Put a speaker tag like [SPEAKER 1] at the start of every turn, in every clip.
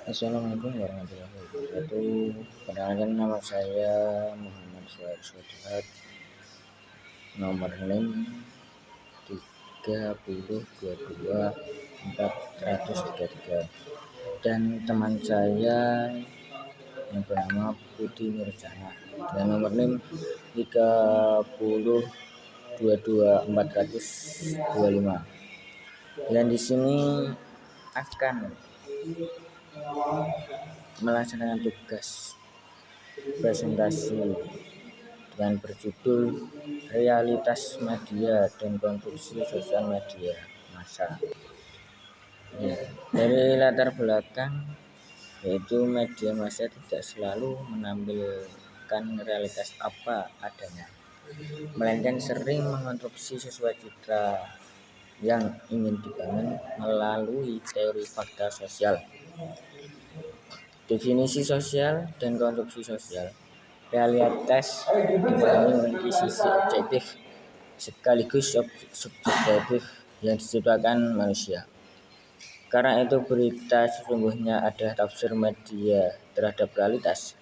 [SPEAKER 1] Assalamualaikum warahmatullahi wabarakatuh. Perkenalkan, nama saya Muhammad Fuad Sodhat, nomor NIM 3022 433, dan teman saya yang bernama Putri Nurjana dengan nomor NIM 30222425. Dan di sini akan melaksanakan tugas presentasi dengan berjudul Realitas Media dan Konstruksi Sosial Media Massa. Dari latar belakang, yaitu media massa tidak selalu menampilkan realitas apa adanya, melainkan sering mengonstruksi sesuai citra yang ingin dibangun melalui teori fakta sosial. Definisi sosial dan konstruksi sosial. Realitas dipahami memiliki sisi objektif sekaligus subjektif yang diciptakan manusia. Karena itu, berita sesungguhnya adalah tafsir media terhadap realitas,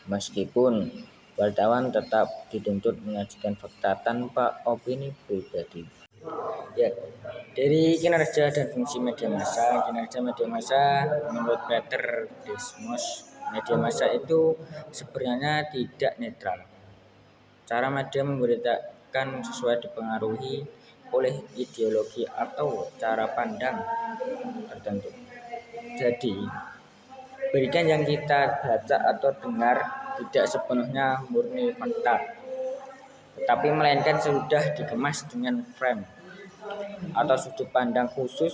[SPEAKER 1] meskipun wartawan tetap dituntut menyajikan fakta tanpa opini pribadi. Dari kinerja dan fungsi media massa. Kinerja media massa menurut Peter Desmos, media massa itu sebenarnya tidak netral. Cara media memberitakan sesuai dipengaruhi oleh ideologi atau cara pandang tertentu. Jadi, berita yang kita baca atau dengar tidak sepenuhnya murni fakta, tetapi melainkan sudah dikemas dengan frame atau sudut pandang khusus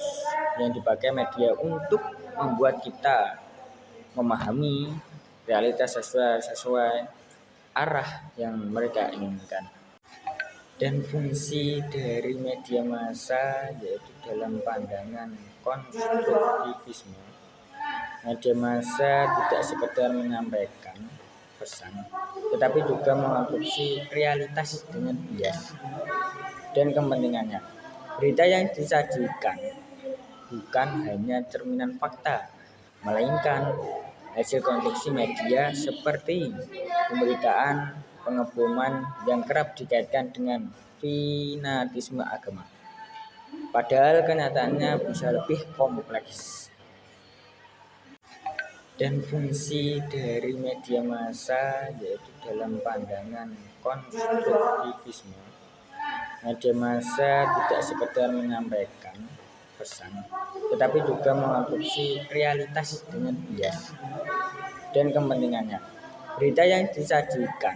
[SPEAKER 1] yang dipakai media untuk membuat kita memahami realitas sesuai arah yang mereka inginkan. Dan fungsi dari media massa yaitu dalam pandangan konstruktivisme, media massa tidak sekedar menyampaikan pesan, tetapi juga mengonstruksi realitas dengan bias dan kepentingannya. Berita yang disajikan bukan hanya cerminan fakta, melainkan hasil konstruksi media seperti pemberitaan, pengeboman yang kerap dikaitkan dengan fanatisme agama. Padahal kenyataannya bisa lebih kompleks. Dan fungsi dari media massa yaitu dalam pandangan konstruktivisme, media massa tidak sekedar menyampaikan pesan, tetapi juga mengonstruksi realitas dengan bias dan kepentingannya. Berita yang disajikan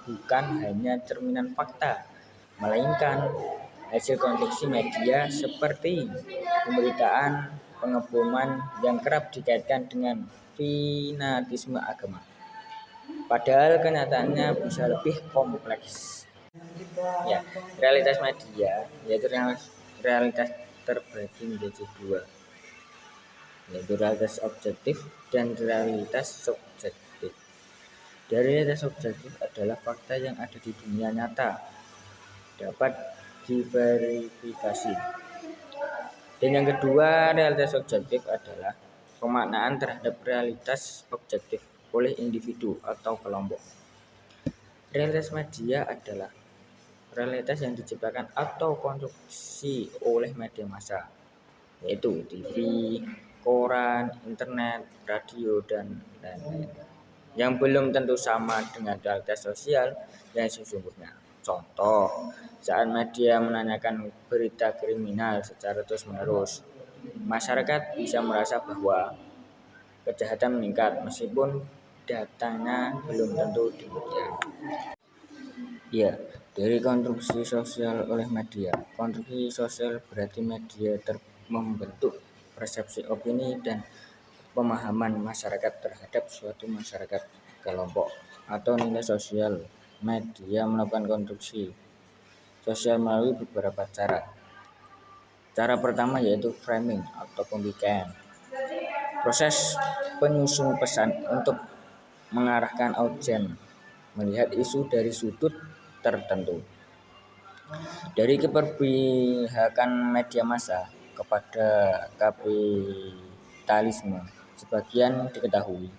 [SPEAKER 1] bukan hanya cerminan fakta, melainkan hasil konstruksi media seperti pemberitaan, pengeboman yang kerap dikaitkan dengan fanatisme agama. Padahal kenyataannya bisa lebih kompleks. Realitas media yaitu realitas terbagi menjadi dua, yaitu realitas objektif dan realitas subjektif. Dari realitas objektif adalah fakta yang ada di dunia nyata, dapat diverifikasi. Dan yang kedua, realitas subjektif adalah pemaknaan terhadap realitas objektif oleh individu atau kelompok. Realitas media adalah realitas yang diciptakan atau konstruksi oleh media massa, yaitu TV, koran, internet, radio, dan lain-lain, yang belum tentu sama dengan realitas sosial yang sesungguhnya. Contoh, saat media menanyakan berita kriminal secara terus-menerus, masyarakat bisa merasa bahwa kejahatan meningkat meskipun datanya belum tentu demikian. Dari konstruksi sosial oleh media. Konstruksi sosial berarti media membentuk persepsi, opini, dan pemahaman masyarakat terhadap suatu masyarakat, kelompok, atau nilai sosial. Media melakukan konstruksi sosial melalui beberapa cara. Cara pertama yaitu framing atau pembikaian. Proses penyusun pesan untuk mengarahkan audiens melihat isu dari sudut tertentu. Dari keberpihakan media massa kepada kapitalisme sebagian diketahui.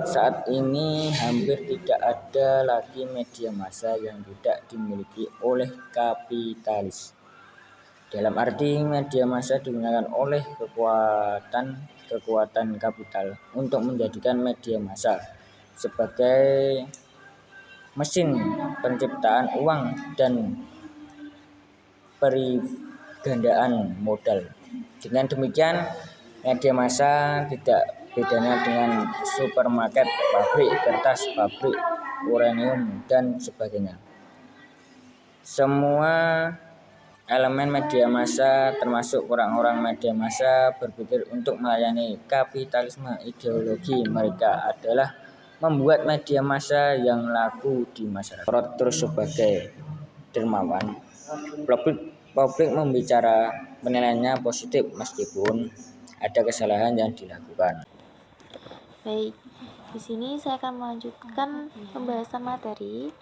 [SPEAKER 1] Saat ini hampir tidak ada lagi media massa yang tidak dimiliki oleh kapitalis. Dalam arti media massa digunakan oleh kekuatan kapital untuk menjadikan media massa sebagai mesin penciptaan uang dan perigandaan modal. Dengan demikian, media massa tidak bedanya dengan supermarket, pabrik kertas, pabrik uranium, dan sebagainya. Semua elemen media massa termasuk orang-orang media massa berpikir untuk melayani kapitalisme. Ideologi mereka adalah membuat media massa yang laku di masyarakat. Terus sebagai dermawan, publik membicara penilaiannya positif meskipun ada kesalahan yang dilakukan.
[SPEAKER 2] Baik, di sini saya akan melanjutkan pembahasan materi,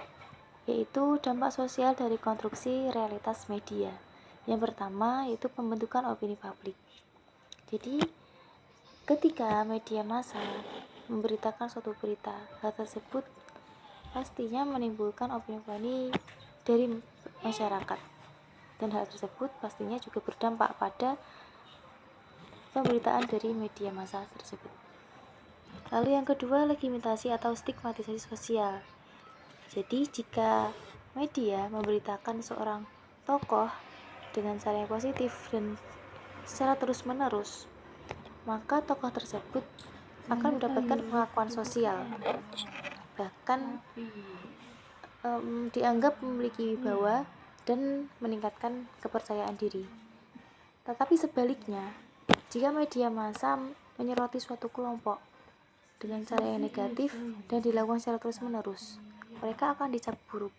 [SPEAKER 2] yaitu dampak sosial dari konstruksi realitas media. Yang pertama yaitu pembentukan opini publik. Jadi, ketika media massa memberitakan suatu berita, hal tersebut pastinya menimbulkan opini-opini dari masyarakat, dan hal tersebut pastinya juga berdampak pada pemberitaan dari media massa tersebut. Lalu yang kedua, legitimasi atau stigmatisasi sosial. Jadi jika media memberitakan seorang tokoh dengan cara yang positif dan secara terus-menerus, maka tokoh tersebut akan mendapatkan pengakuan sosial, bahkan dianggap memiliki wibawa dan meningkatkan kepercayaan diri. Tetapi sebaliknya, jika media massa menyoroti suatu kelompok dengan cara yang negatif dan dilakukan secara terus-menerus, mereka akan dicap buruk,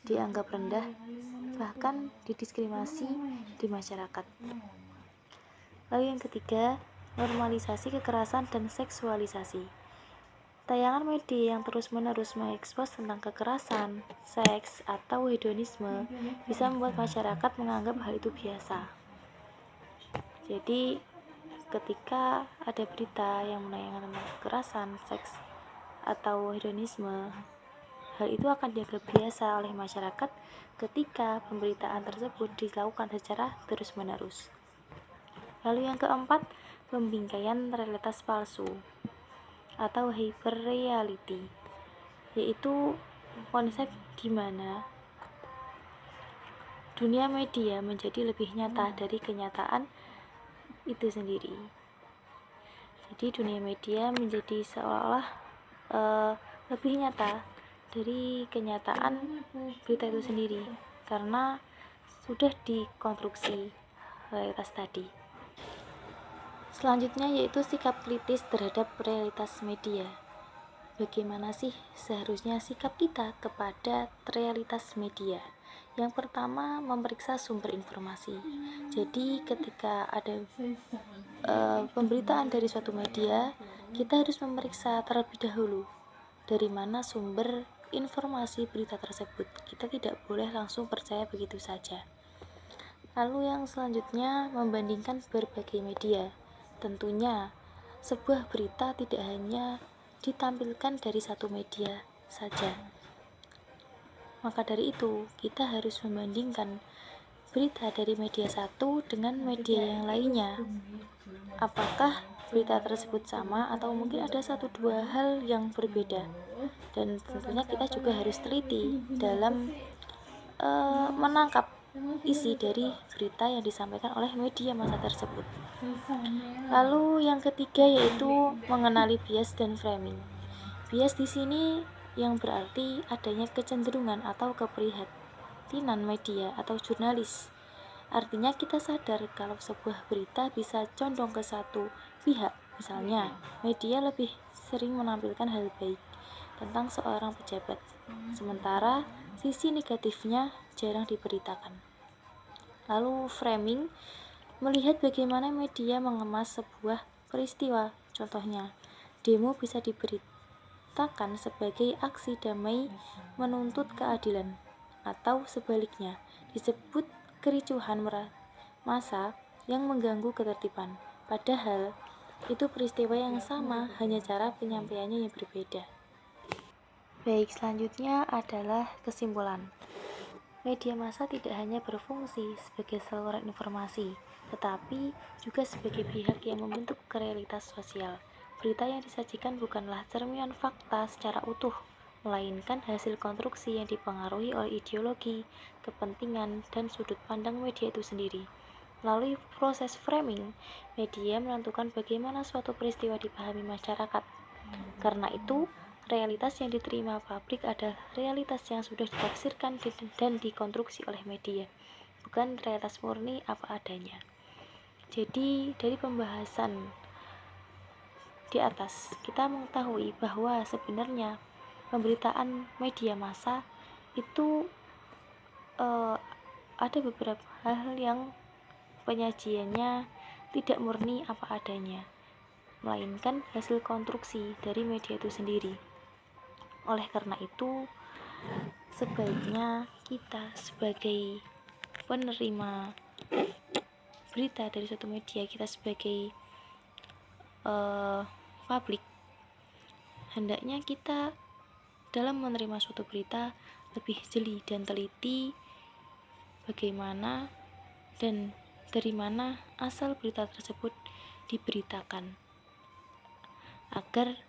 [SPEAKER 2] dianggap rendah, bahkan didiskriminasi di masyarakat. Lalu yang ketiga, normalisasi kekerasan dan seksualisasi. Tayangan media yang terus-menerus mengekspos tentang kekerasan, seks, atau hedonisme bisa membuat masyarakat menganggap hal itu biasa. Jadi, ketika ada berita yang menayangkan tentang kekerasan, seks, atau hedonisme, hal itu akan dianggap biasa oleh masyarakat ketika pemberitaan tersebut dilakukan secara terus-menerus. Lalu yang keempat, pembingkaian realitas palsu atau hyperreality, yaitu konsep di mana dunia media menjadi lebih nyata dari kenyataan itu sendiri. Jadi dunia media menjadi seolah-olah lebih nyata dari kenyataan berita itu sendiri karena sudah dikonstruksi realitas tadi. Selanjutnya yaitu sikap kritis terhadap realitas media. Bagaimana sih seharusnya sikap kita kepada realitas media? Yang pertama, memeriksa sumber informasi. Jadi ketika ada pemberitaan dari suatu media, kita harus memeriksa terlebih dahulu dari mana sumber informasi berita tersebut. Kita tidak boleh langsung percaya begitu saja. Lalu yang selanjutnya, membandingkan berbagai media. Tentunya sebuah berita tidak hanya ditampilkan dari satu media saja. Maka dari itu, kita harus membandingkan berita dari media satu dengan media yang lainnya. Apakah berita tersebut sama atau mungkin ada satu dua hal yang berbeda. Dan tentunya kita juga harus teliti dalam menangkap isi dari berita yang disampaikan oleh media massa tersebut. Lalu yang ketiga yaitu mengenali bias dan framing. Bias di sini yang berarti adanya kecenderungan atau keprihatinan media atau jurnalis. Artinya kita sadar kalau sebuah berita bisa condong ke satu pihak. Misalnya, media lebih sering menampilkan hal baik tentang seorang pejabat, sementara sisi negatifnya jarang diberitakan. Lalu framing, melihat bagaimana media mengemas sebuah peristiwa. Contohnya, demo bisa diberitakan sebagai aksi damai menuntut keadilan, atau sebaliknya, disebut kericuhan massa yang mengganggu ketertiban. Padahal Itu peristiwa yang sama, hanya cara penyampaiannya yang berbeda. Baik, selanjutnya adalah kesimpulan. Media massa tidak hanya berfungsi sebagai saluran informasi, tetapi juga sebagai pihak yang membentuk realitas sosial. Berita yang disajikan bukanlah cerminan fakta secara utuh, melainkan hasil konstruksi yang dipengaruhi oleh ideologi, kepentingan, dan sudut pandang media itu sendiri. Melalui proses framing, media menentukan bagaimana suatu peristiwa dipahami masyarakat. Karena itu, realitas yang diterima publik adalah realitas yang sudah ditafsirkan dan dikonstruksi oleh media, bukan realitas murni apa adanya. Jadi, dari pembahasan di atas, kita mengetahui bahwa sebenarnya pemberitaan media massa itu ada beberapa hal yang penyajiannya tidak murni apa adanya, melainkan hasil konstruksi dari media itu sendiri. Oleh karena itu, sebaiknya kita sebagai penerima berita dari suatu media, kita sebagai publik, hendaknya kita dalam menerima suatu berita lebih jeli dan teliti bagaimana dan dari mana asal berita tersebut diberitakan, agar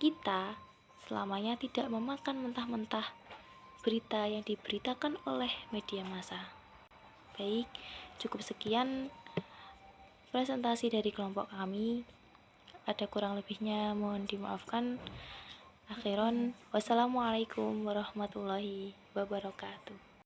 [SPEAKER 2] kita selamanya tidak memakan mentah-mentah berita yang diberitakan oleh media massa. Baik, cukup sekian presentasi dari kelompok kami. Ada kurang lebihnya mohon dimaafkan. Akhiron, wassalamualaikum warahmatullahi wabarakatuh.